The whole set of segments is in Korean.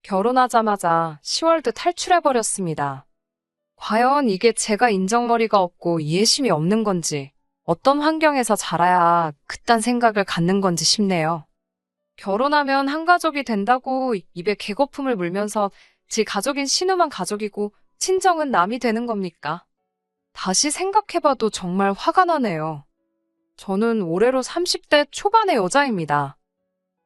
결혼하자마자 10월드 탈출해버렸습니다. 과연 이게 제가 인정머리가 없고 이해심이 없는 건지, 어떤 환경에서 자라야 그딴 생각을 갖는 건지 싶네요. 결혼하면 한 가족이 된다고 입에 개거품을 물면서 지 가족인 신우만 가족이고 친정은 남이 되는 겁니까? 다시 생각해봐도 정말 화가 나네요. 저는 올해로 30대 초반의 여자입니다.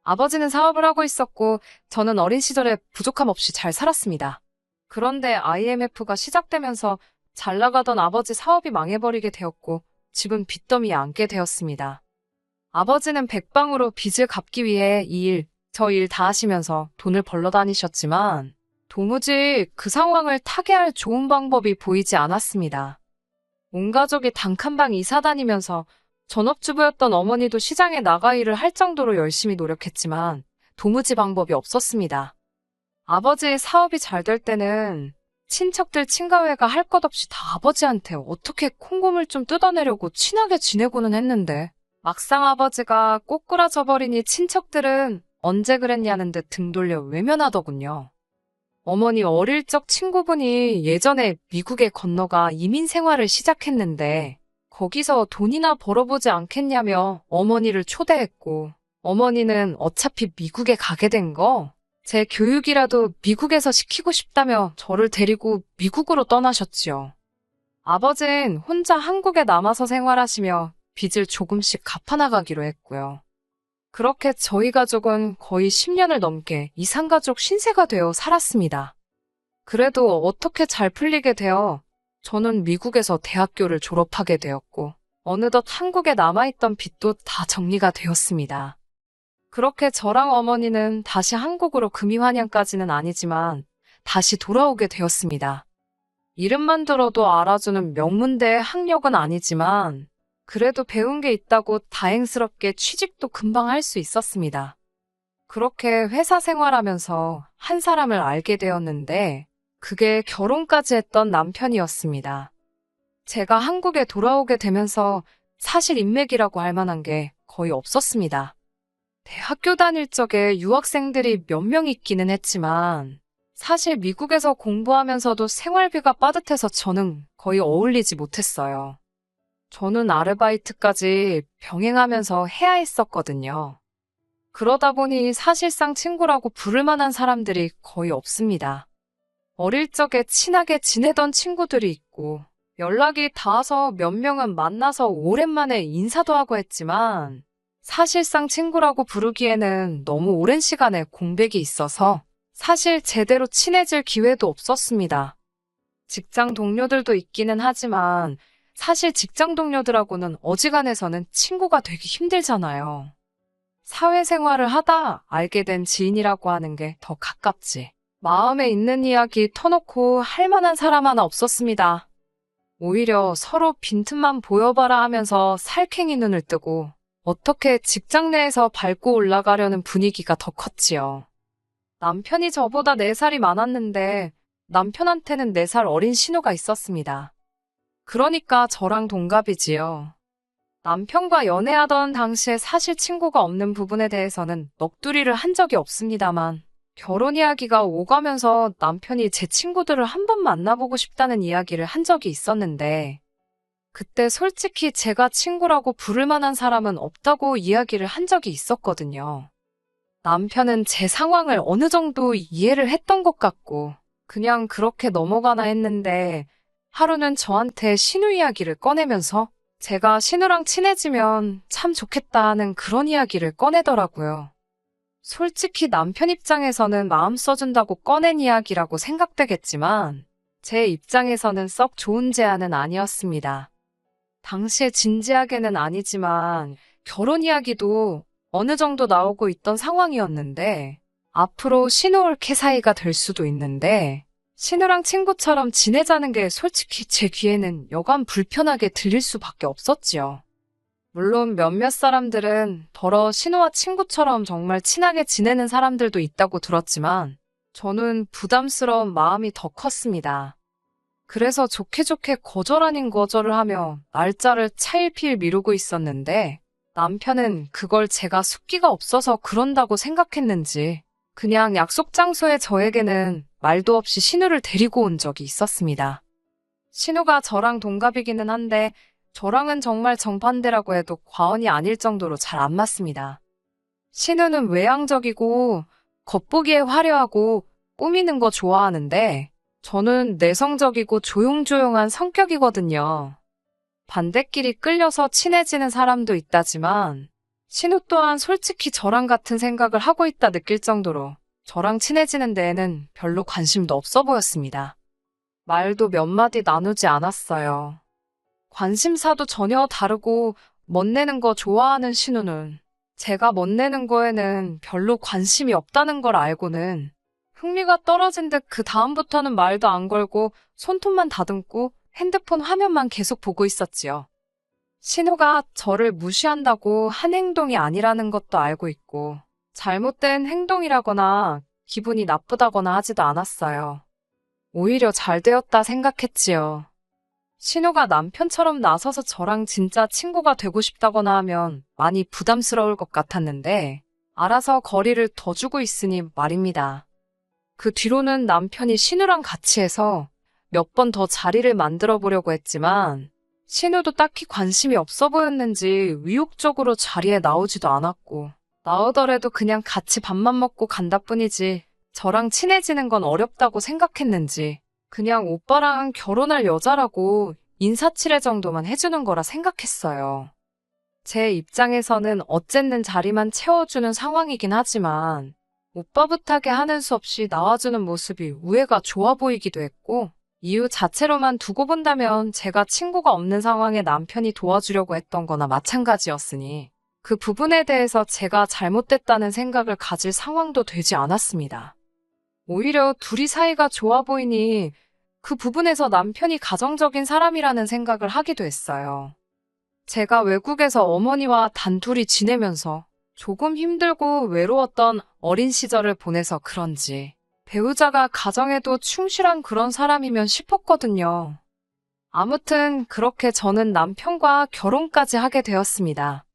아버지는 사업을 하고 있었고 저는 어린 시절에 부족함 없이 잘 살았습니다. 그런데 IMF가 시작되면서 잘 나가던 아버지 사업이 망해버리게 되었고 집은 빚더미에 앉게 되었습니다. 아버지는 백방으로 빚을 갚기 위해 이 일, 저 일 다 하시면서 돈을 벌러 다니셨지만 도무지 그 상황을 타개할 좋은 방법이 보이지 않았습니다. 온 가족이 단칸방 이사 다니면서 전업주부였던 어머니도 시장에 나가 일을 할 정도로 열심히 노력했지만 도무지 방법이 없었습니다. 아버지의 사업이 잘 될 때는 친척들 친가회가 할 것 없이 다 아버지한테 어떻게 콩고물 좀 뜯어내려고 친하게 지내고는 했는데 막상 아버지가 꼬꾸라져 버리니 친척들은 언제 그랬냐는 듯 등 돌려 외면하더군요. 어머니 어릴 적 친구분이 예전에 미국에 건너가 이민 생활을 시작했는데 거기서 돈이나 벌어보지 않겠냐며 어머니를 초대했고 어머니는 어차피 미국에 가게 된 거 제 교육이라도 미국에서 시키고 싶다며 저를 데리고 미국으로 떠나셨지요. 아버진 혼자 한국에 남아서 생활하시며 빚을 조금씩 갚아나가기로 했고요. 그렇게 저희 가족은 거의 10년을 넘게 이산가족 신세가 되어 살았습니다. 그래도 어떻게 잘 풀리게 되어 저는 미국에서 대학교를 졸업하게 되었고 어느덧 한국에 남아있던 빚도 다 정리가 되었습니다. 그렇게 저랑 어머니는 다시 한국으로 금이환영까지는 아니지만 다시 돌아오게 되었습니다. 이름만 들어도 알아주는 명문대의 학력은 아니지만 그래도 배운 게 있다고 다행스럽게 취직도 금방 할 수 있었습니다. 그렇게 회사 생활하면서 한 사람을 알게 되었는데 그게 결혼까지 했던 남편이었습니다. 제가 한국에 돌아오게 되면서 사실 인맥이라고 할 만한 게 거의 없었습니다. 대학교 다닐 적에 유학생들이 몇 명 있기는 했지만 사실 미국에서 공부하면서도 생활비가 빠듯해서 저는 거의 어울리지 못했어요. 저는 아르바이트까지 병행하면서 해야 했었거든요. 그러다 보니 사실상 친구라고 부를 만한 사람들이 거의 없습니다. 어릴 적에 친하게 지내던 친구들이 있고 연락이 닿아서 몇 명은 만나서 오랜만에 인사도 하고 했지만 사실상 친구라고 부르기에는 너무 오랜 시간의 공백이 있어서 사실 제대로 친해질 기회도 없었습니다. 직장 동료들도 있기는 하지만 사실 직장 동료들하고는 어지간해서는 친구가 되기 힘들잖아요. 사회생활을 하다 알게 된 지인이라고 하는 게 더 가깝지. 마음에 있는 이야기 터놓고 할 만한 사람 하나 없었습니다. 오히려 서로 빈틈만 보여봐라 하면서 살쾡이 눈을 뜨고 어떻게 직장 내에서 밟고 올라가려는 분위기가 더 컸지요. 남편이 저보다 4살이 많았는데 남편한테는 4살 어린 신우가 있었습니다. 그러니까 저랑 동갑이지요. 남편과 연애하던 당시에 사실 친구가 없는 부분에 대해서는 넋두리를 한 적이 없습니다만 결혼 이야기가 오가면서 남편이 제 친구들을 한번 만나보고 싶다는 이야기를 한 적이 있었는데 그때 솔직히 제가 친구라고 부를 만한 사람은 없다고 이야기를 한 적이 있었거든요. 남편은 제 상황을 어느 정도 이해를 했던 것 같고 그냥 그렇게 넘어가나 했는데 하루는 저한테 신우 이야기를 꺼내면서 제가 신우랑 친해지면 참 좋겠다 하는 그런 이야기를 꺼내더라고요. 솔직히 남편 입장에서는 마음 써준다고 꺼낸 이야기라고 생각되겠지만 제 입장에서는 썩 좋은 제안은 아니었습니다. 당시에 진지하게는 아니지만 결혼 이야기도 어느 정도 나오고 있던 상황이었는데 앞으로 신우올케 사이가 될 수도 있는데 신우랑 친구처럼 지내자는 게 솔직히 제 귀에는 여간 불편하게 들릴 수밖에 없었지요. 물론 몇몇 사람들은 더러 신우와 친구처럼 정말 친하게 지내는 사람들도 있다고 들었지만 저는 부담스러운 마음이 더 컸습니다. 그래서 좋게 좋게 거절 아닌 거절을 하며 날짜를 차일피일 미루고 있었는데 남편은 그걸 제가 숫기가 없어서 그런다고 생각했는지 그냥 약속 장소에 저에게는 말도 없이 신우를 데리고 온 적이 있었습니다. 신우가 저랑 동갑이기는 한데 저랑은 정말 정반대라고 해도 과언이 아닐 정도로 잘 안 맞습니다. 신우는 외향적이고 겉보기에 화려하고 꾸미는 거 좋아하는데 저는 내성적이고 조용조용한 성격이거든요. 반대끼리 끌려서 친해지는 사람도 있다지만 신우 또한 솔직히 저랑 같은 생각을 하고 있다 느낄 정도로 저랑 친해지는 데에는 별로 관심도 없어 보였습니다. 말도 몇 마디 나누지 않았어요. 관심사도 전혀 다르고 멋내는 거 좋아하는 신우는 제가 멋내는 거에는 별로 관심이 없다는 걸 알고는 흥미가 떨어진 듯 그 다음부터는 말도 안 걸고 손톱만 다듬고 핸드폰 화면만 계속 보고 있었지요. 신우가 저를 무시한다고 한 행동이 아니라는 것도 알고 있고 잘못된 행동이라거나 기분이 나쁘다거나 하지도 않았어요. 오히려 잘 되었다 생각했지요. 신우가 남편처럼 나서서 저랑 진짜 친구가 되고 싶다거나 하면 많이 부담스러울 것 같았는데 알아서 거리를 더 주고 있으니 말입니다. 그 뒤로는 남편이 신우랑 같이 해서 몇 번 더 자리를 만들어 보려고 했지만 신우도 딱히 관심이 없어 보였는지 위협적으로 자리에 나오지도 않았고 나오더라도 그냥 같이 밥만 먹고 간다 뿐이지 저랑 친해지는 건 어렵다고 생각했는지 그냥 오빠랑 결혼할 여자라고 인사치레 정도만 해주는 거라 생각했어요. 제 입장에서는 어쨌든 자리만 채워주는 상황이긴 하지만 오빠 부탁에 하는 수 없이 나와주는 모습이 우애가 좋아 보이기도 했고 이유 자체로만 두고 본다면 제가 친구가 없는 상황에 남편이 도와주려고 했던 거나 마찬가지였으니 그 부분에 대해서 제가 잘못됐다는 생각을 가질 상황도 되지 않았습니다. 오히려 둘이 사이가 좋아 보이니 그 부분에서 남편이 가정적인 사람이라는 생각을 하기도 했어요. 제가 외국에서 어머니와 단둘이 지내면서 조금 힘들고 외로웠던 어린 시절을 보내서 그런지 배우자가 가정에도 충실한 그런 사람이면 싶었거든요. 아무튼 그렇게 저는 남편과 결혼까지 하게 되었습니다.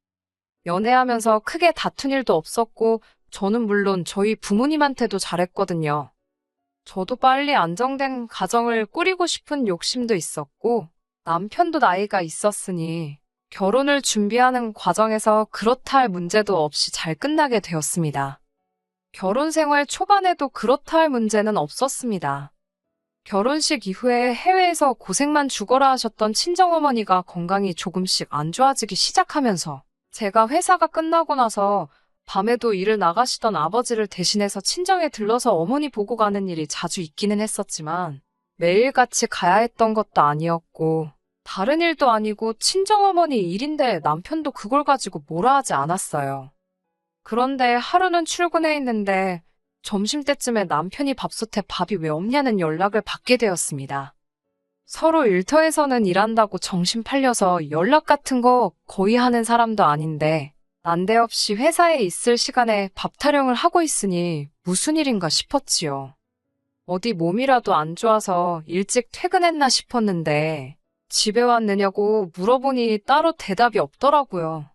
연애하면서 크게 다툰 일도 없었고 저는 물론 저희 부모님한테도 잘했거든요. 저도 빨리 안정된 가정을 꾸리고 싶은 욕심도 있었고 남편도 나이가 있었으니 결혼을 준비하는 과정에서 그렇다 할 문제도 없이 잘 끝나게 되었습니다. 결혼 생활 초반에도 그렇다 할 문제는 없었습니다. 결혼식 이후에 해외에서 고생만 죽어라 하셨던 친정어머니가 건강이 조금씩 안 좋아지기 시작하면서 제가 회사가 끝나고 나서 밤에도 일을 나가시던 아버지를 대신해서 친정에 들러서 어머니 보고 가는 일이 자주 있기는 했었지만 매일같이 가야 했던 것도 아니었고 다른 일도 아니고 친정어머니 일인데 남편도 그걸 가지고 뭐라 하지 않았어요. 그런데 하루는 출근해 있는데 점심때쯤에 남편이 밥솥에 밥이 왜 없냐는 연락을 받게 되었습니다. 서로 일터에서는 일한다고 정신 팔려서 연락 같은 거 거의 하는 사람도 아닌데 난데없이 회사에 있을 시간에 밥 타령을 하고 있으니 무슨 일인가 싶었지요. 어디 몸이라도 안 좋아서 일찍 퇴근했나 싶었는데 집에 왔느냐고 물어보니 따로 대답이 없더라고요.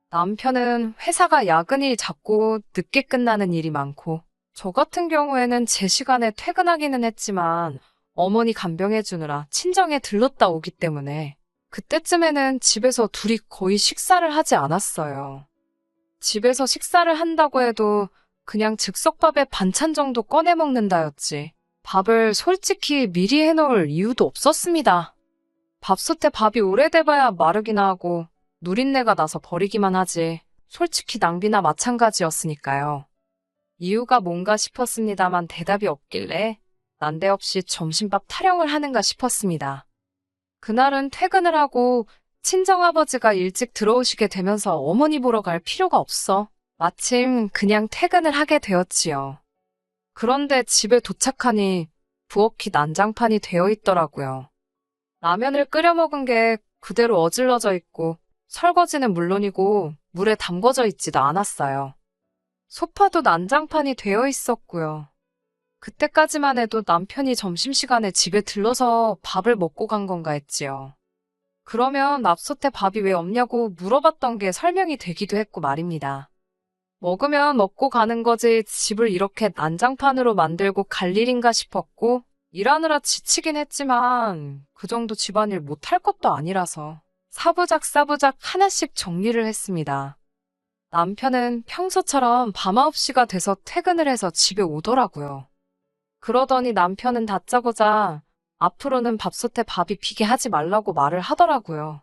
남편은 회사가 야근이 잦고 늦게 끝나는 일이 많고 저 같은 경우에는 제 시간에 퇴근하기는 했지만 어머니 간병해주느라 친정에 들렀다 오기 때문에 그때쯤에는 집에서 둘이 거의 식사를 하지 않았어요. 집에서 식사를 한다고 해도 그냥 즉석밥에 반찬 정도 꺼내 먹는다였지 밥을 솔직히 미리 해놓을 이유도 없었습니다. 밥솥에 밥이 오래돼봐야 마르기나 하고 누린내가 나서 버리기만 하지 솔직히 낭비나 마찬가지였으니까요. 이유가 뭔가 싶었습니다만 대답이 없길래 난데없이 점심밥 타령을 하는가 싶었습니다. 그날은 퇴근을 하고 친정아버지가 일찍 들어오시게 되면서 어머니 보러 갈 필요가 없어 마침 그냥 퇴근을 하게 되었지요. 그런데 집에 도착하니 부엌이 난장판이 되어 있더라고요. 라면을 끓여 먹은 게 그대로 어질러져 있고 설거지는 물론이고 물에 담궈져 있지도 않았어요. 소파도 난장판이 되어 있었고요. 그때까지만 해도 남편이 점심시간에 집에 들러서 밥을 먹고 간 건가 했지요. 그러면 납솥에 밥이 왜 없냐고 물어봤던 게 설명이 되기도 했고 말입니다. 먹으면 먹고 가는 거지 집을 이렇게 난장판으로 만들고 갈 일인가 싶었고, 일하느라 지치긴 했지만 그 정도 집안일 못할 것도 아니라서 사부작 하나씩 정리를 했습니다. 남편은 평소처럼 밤 9시가 돼서 퇴근을 해서 집에 오더라고요. 그러더니 남편은 다짜고짜 앞으로는 밥솥에 밥이 비게 하지 말라고 말을 하더라고요.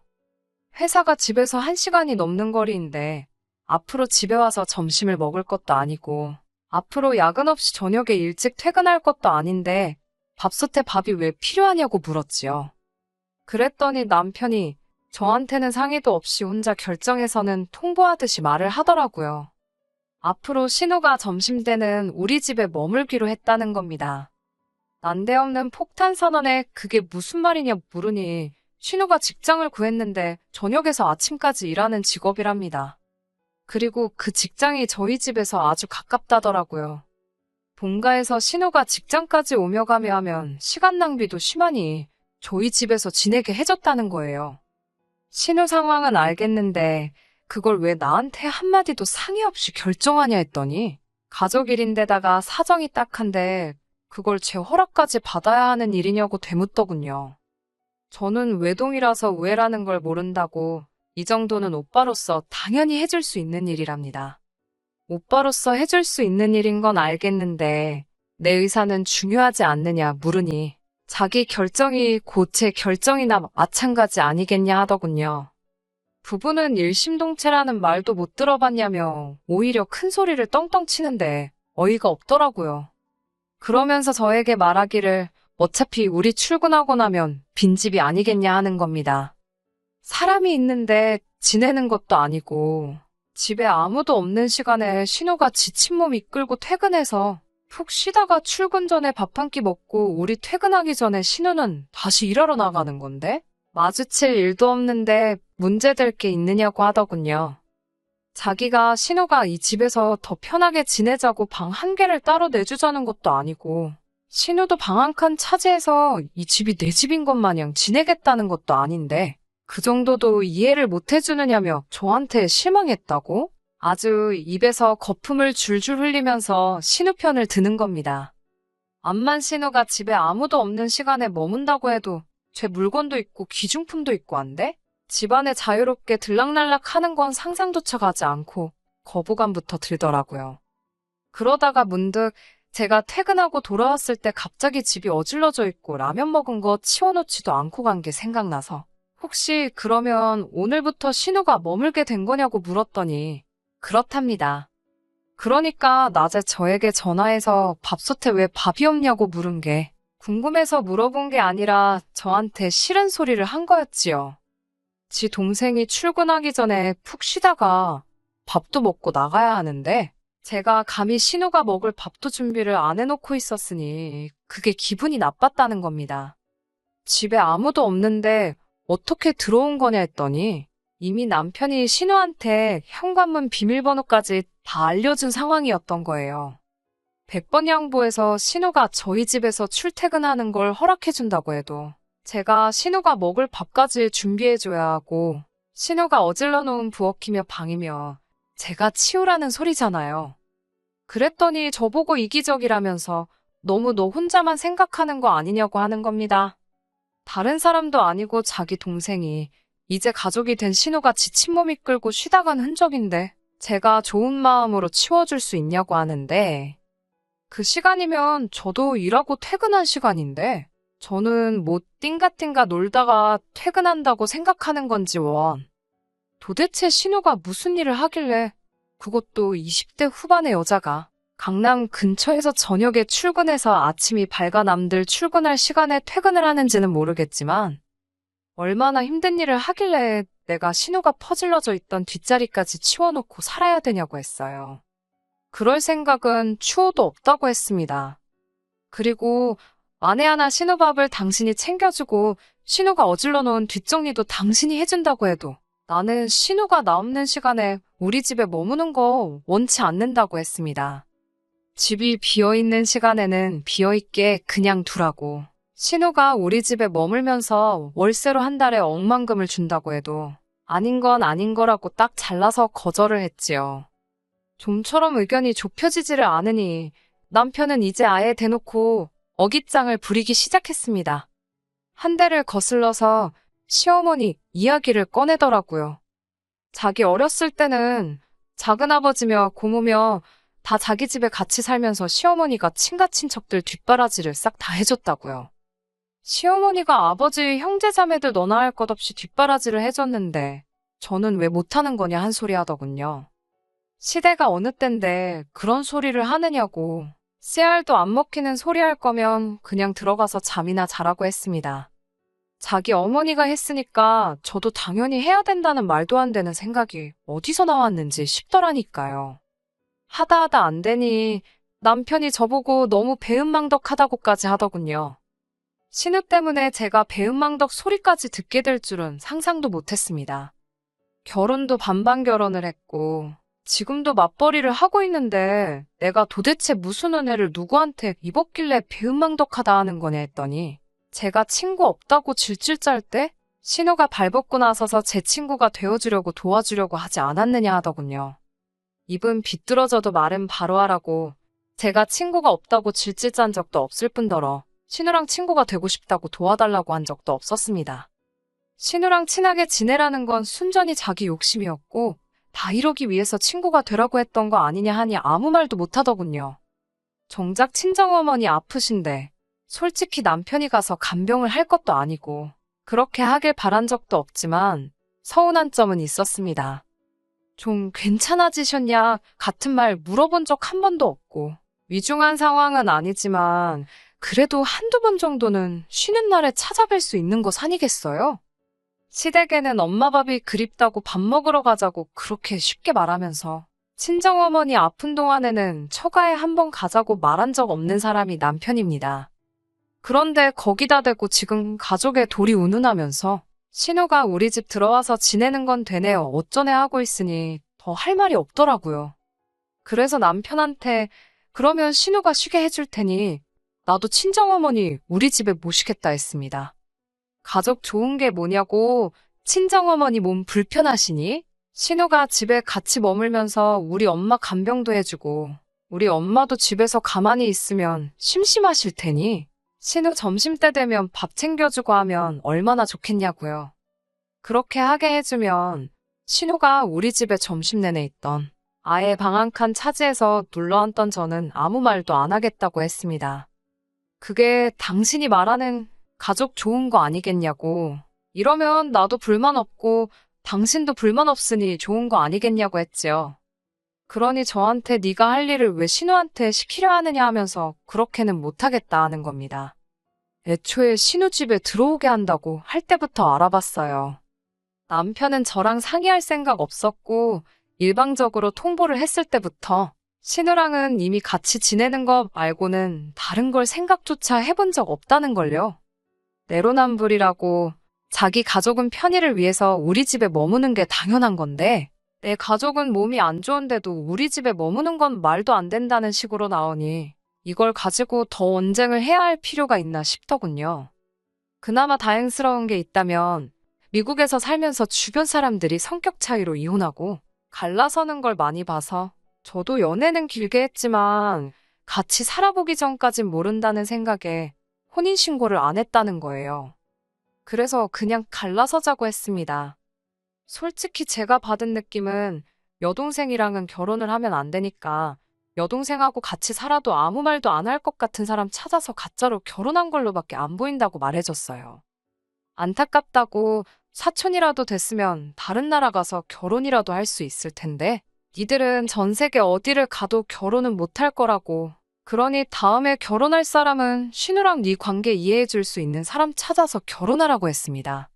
회사가 집에서 1시간이 넘는 거리인데 앞으로 집에 와서 점심을 먹을 것도 아니고 앞으로 야근 없이 저녁에 일찍 퇴근할 것도 아닌데 밥솥에 밥이 왜 필요하냐고 물었지요. 그랬더니 남편이 저한테는 상의도 없이 혼자 결정해서는 통보하듯이 말을 하더라고요. 앞으로 신우가 점심때는 우리 집에 머물기로 했다는 겁니다. 난데없는 폭탄 선언에 그게 무슨 말이냐 물으니 신우가 직장을 구했는데 저녁에서 아침까지 일하는 직업이랍니다. 그리고 그 직장이 저희 집에서 아주 가깝다더라고요. 본가에서 신우가 직장까지 오며 가며 하면 시간 낭비도 심하니 저희 집에서 지내게 해줬다는 거예요. 신우 상황은 알겠는데 그걸 왜 나한테 한마디도 상의 없이 결정하냐 했더니 가족 일인데다가 사정이 딱한데 그걸 제 허락까지 받아야 하는 일이냐고 되묻더군요. 저는 외동이라서 왜라는 걸 모른다고 이 정도는 오빠로서 당연히 해줄 수 있는 일이랍니다. 오빠로서 해줄 수 있는 일인 건 알겠는데 내 의사는 중요하지 않느냐 물으니 자기 결정이 곧 제 결정이나 마찬가지 아니겠냐 하더군요. 부부는 일심동체라는 말도 못 들어봤냐며 오히려 큰 소리를 떵떵 치는데 어이가 없더라고요. 그러면서 저에게 말하기를 어차피 우리 출근하고 나면 빈집이 아니겠냐 하는 겁니다. 사람이 있는데 지내는 것도 아니고 집에 아무도 없는 시간에 신우가 지친 몸 이끌고 퇴근해서 푹 쉬다가 출근 전에 밥 한 끼 먹고 우리 퇴근하기 전에 신우는 다시 일하러 나가는 건데 마주칠 일도 없는데 문제될 게 있느냐고 하더군요. 자기가 신우가 이 집에서 더 편하게 지내자고 방 한 개를 따로 내주자는 것도 아니고 신우도 방 한 칸 차지해서 이 집이 내 집인 것 마냥 지내겠다는 것도 아닌데 그 정도도 이해를 못 해주느냐며 저한테 실망했다고? 아주 입에서 거품을 줄줄 흘리면서 신우 편을 드는 겁니다. 암만 신우가 집에 아무도 없는 시간에 머문다고 해도 제 물건도 있고 귀중품도 있고 한데 집안에 자유롭게 들락날락 하는 건 상상조차 가지 않고 거부감부터 들더라고요. 그러다가 문득 제가 퇴근하고 돌아왔을 때 갑자기 집이 어질러져 있고 라면 먹은 거 치워놓지도 않고 간 게 생각나서 혹시 그러면 오늘부터 신우가 머물게 된 거냐고 물었더니 그렇답니다. 그러니까 낮에 저에게 전화해서 밥솥에 왜 밥이 없냐고 물은 게 궁금해서 물어본 게 아니라 저한테 싫은 소리를 한 거였지요. 지 동생이 출근하기 전에 푹 쉬다가 밥도 먹고 나가야 하는데 제가 감히 신우가 먹을 밥도 준비를 안 해놓고 있었으니 그게 기분이 나빴다는 겁니다. 집에 아무도 없는데 어떻게 들어온 거냐 했더니 이미 남편이 신우한테 현관문 비밀번호까지 다 알려준 상황이었던 거예요. 100번 양보해서 신우가 저희 집에서 출퇴근하는 걸 허락해준다고 해도 제가 신우가 먹을 밥까지 준비해줘야 하고 신우가 어질러 놓은 부엌이며 방이며 제가 치우라는 소리잖아요. 그랬더니 저보고 이기적이라면서 너무 너 혼자만 생각하는 거 아니냐고 하는 겁니다. 다른 사람도 아니고 자기 동생이 이제 가족이 된 신우가 지친 몸 이끌고 쉬다 간 흔적인데 제가 좋은 마음으로 치워줄 수 있냐고 하는데 그 시간이면 저도 일하고 퇴근한 시간인데 저는 뭐 띵가띵가 놀다가 퇴근한다고 생각하는 건지 원. 도대체 신우가 무슨 일을 하길래 그것도 20대 후반의 여자가 강남 근처에서 저녁에 출근해서 아침이 밝아 남들 출근할 시간에 퇴근을 하는지는 모르겠지만 얼마나 힘든 일을 하길래 내가 신우가 퍼질러져 있던 뒷자리까지 치워놓고 살아야 되냐고 했어요. 그럴 생각은 추호도 없다고 했습니다. 그리고 만에 하나 신우 밥을 당신이 챙겨주고 신우가 어질러 놓은 뒷정리도 당신이 해준다고 해도 나는 신우가 나 없는 시간에 우리 집에 머무는 거 원치 않는다고 했습니다. 집이 비어있는 시간에는 비어있게 그냥 두라고. 신우가 우리 집에 머물면서 월세로 한 달에 억만금을 준다고 해도 아닌 건 아닌 거라고 딱 잘라서 거절을 했지요. 좀처럼 의견이 좁혀지지를 않으니 남편은 이제 아예 대놓고 어깃장을 부리기 시작했습니다. 한 대를 거슬러서 시어머니 이야기를 꺼내더라고요. 자기 어렸을 때는 작은아버지며 고모며 다 자기 집에 같이 살면서 시어머니가 친가 친척들 뒷바라지를 싹 다 해줬다고요. 시어머니가 아버지 형제자매들 너나 할 것 없이 뒷바라지를 해줬는데 저는 왜 못하는 거냐 한 소리 하더군요. 시대가 어느 땐데 그런 소리를 하느냐고. 씨알도 안 먹히는 소리 할 거면 그냥 들어가서 잠이나 자라고 했습니다. 자기 어머니가 했으니까 저도 당연히 해야 된다는 말도 안 되는 생각이 어디서 나왔는지 싶더라니까요. 하다 하다 안 되니 남편이 저보고 너무 배은망덕하다고까지 하더군요. 신우 때문에 제가 배은망덕 소리까지 듣게 될 줄은 상상도 못했습니다. 결혼도 반반 결혼을 했고 지금도 맞벌이를 하고 있는데 내가 도대체 무슨 은혜를 누구한테 입었길래 배은망덕하다 하는 거냐 했더니 제가 친구 없다고 질질 짤 때 신우가 발벗고 나서서 제 친구가 되어주려고 도와주려고 하지 않았느냐 하더군요. 입은 비뚤어져도 말은 바로 하라고. 제가 친구가 없다고 질질 짠 적도 없을 뿐더러 신우랑 친구가 되고 싶다고 도와달라고 한 적도 없었습니다. 신우랑 친하게 지내라는 건 순전히 자기 욕심이었고 다 이러기 위해서 친구가 되라고 했던 거 아니냐 하니 아무 말도 못하더군요. 정작 친정어머니 아프신데 솔직히 남편이 가서 간병을 할 것도 아니고 그렇게 하길 바란 적도 없지만 서운한 점은 있었습니다. 좀 괜찮아지셨냐 같은 말 물어본 적 한 번도 없고 위중한 상황은 아니지만 그래도 한두 번 정도는 쉬는 날에 찾아뵐 수 있는 것 아니겠어요? 시댁에는 엄마 밥이 그립다고 밥 먹으러 가자고 그렇게 쉽게 말하면서 친정어머니 아픈 동안에는 처가에 한 번 가자고 말한 적 없는 사람이 남편입니다. 그런데 거기다 대고 지금 가족의 돌이 운운하면서 신우가 우리 집 들어와서 지내는 건 되네요 어쩌네 하고 있으니 더 할 말이 없더라고요. 그래서 남편한테 그러면 신우가 쉬게 해줄 테니 나도 친정어머니 우리 집에 모시겠다 했습니다. 가족 좋은 게 뭐냐고 친정어머니 몸 불편하시니? 신우가 집에 같이 머물면서 우리 엄마 간병도 해주고 우리 엄마도 집에서 가만히 있으면 심심하실 테니 신우 점심때 되면 밥 챙겨주고 하면 얼마나 좋겠냐고요. 그렇게 하게 해주면 신우가 우리 집에 점심 내내 있던 아예 방 한 칸 차지해서 눌러앉던 저는 아무 말도 안 하겠다고 했습니다. 그게 당신이 말하는 가족 좋은 거 아니겠냐고. 이러면 나도 불만 없고 당신도 불만 없으니 좋은 거 아니겠냐고 했지요. 그러니 저한테 네가 할 일을 왜 신우한테 시키려 하느냐 하면서 그렇게는 못하겠다 하는 겁니다. 애초에 신우 집에 들어오게 한다고 할 때부터 알아봤어요. 남편은 저랑 상의할 생각 없었고 일방적으로 통보를 했을 때부터 신우랑은 이미 같이 지내는 것 말고는 다른 걸 생각조차 해본 적 없다는 걸요. 내로남불이라고 자기 가족은 편의를 위해서 우리 집에 머무는 게 당연한 건데 내 가족은 몸이 안 좋은데도 우리 집에 머무는 건 말도 안 된다는 식으로 나오니 이걸 가지고 더 언쟁을 해야 할 필요가 있나 싶더군요. 그나마 다행스러운 게 있다면 미국에서 살면서 주변 사람들이 성격 차이로 이혼하고 갈라서는 걸 많이 봐서 저도 연애는 길게 했지만 같이 살아보기 전까진 모른다는 생각에 혼인신고를 안 했다는 거예요. 그래서 그냥 갈라서자고 했습니다. 솔직히 제가 받은 느낌은 여동생이랑은 결혼을 하면 안 되니까 여동생하고 같이 살아도 아무 말도 안 할 것 같은 사람 찾아서 가짜로 결혼한 걸로밖에 안 보인다고 말해줬어요. 안타깝다고 사촌이라도 됐으면 다른 나라 가서 결혼이라도 할 수 있을 텐데 니들은 전 세계 어디를 가도 결혼은 못할 거라고. 그러니 다음에 결혼할 사람은 신우랑 네 관계 이해해줄 수 있는 사람 찾아서 결혼하라고 했습니다.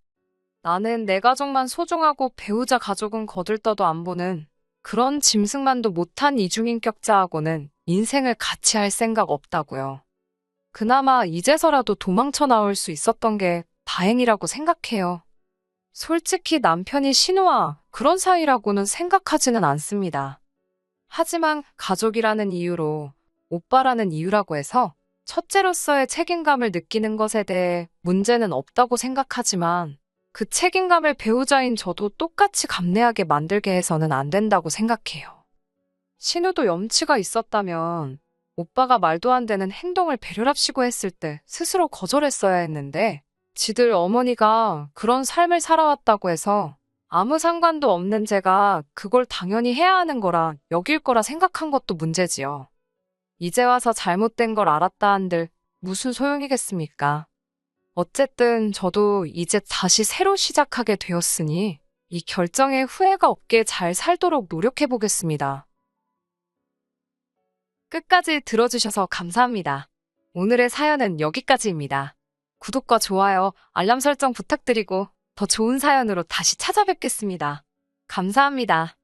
나는 내 가족만 소중하고 배우자 가족은 거들떠도 안 보는 그런 짐승만도 못한 이중인격자하고는 인생을 같이 할 생각 없다고요. 그나마 이제서라도 도망쳐 나올 수 있었던 게 다행이라고 생각해요. 솔직히 남편이 신우와 그런 사이라고는 생각하지는 않습니다. 하지만 가족이라는 이유로 오빠라는 이유라고 해서 첫째로서의 책임감을 느끼는 것에 대해 문제는 없다고 생각하지만 그 책임감을 배우자인 저도 똑같이 감내하게 만들게 해서는 안 된다고 생각해요. 신우도 염치가 있었다면 오빠가 말도 안 되는 행동을 배려랍시고 했을 때 스스로 거절했어야 했는데 지들 어머니가 그런 삶을 살아왔다고 해서 아무 상관도 없는 제가 그걸 당연히 해야 하는 거라 여길 거라 생각한 것도 문제지요. 이제 와서 잘못된 걸 알았다 한들 무슨 소용이겠습니까? 어쨌든 저도 이제 다시 새로 시작하게 되었으니 이 결정에 후회가 없게 잘 살도록 노력해 보겠습니다. 끝까지 들어주셔서 감사합니다. 오늘의 사연은 여기까지입니다. 구독과 좋아요, 알람 설정 부탁드리고 더 좋은 사연으로 다시 찾아뵙겠습니다. 감사합니다.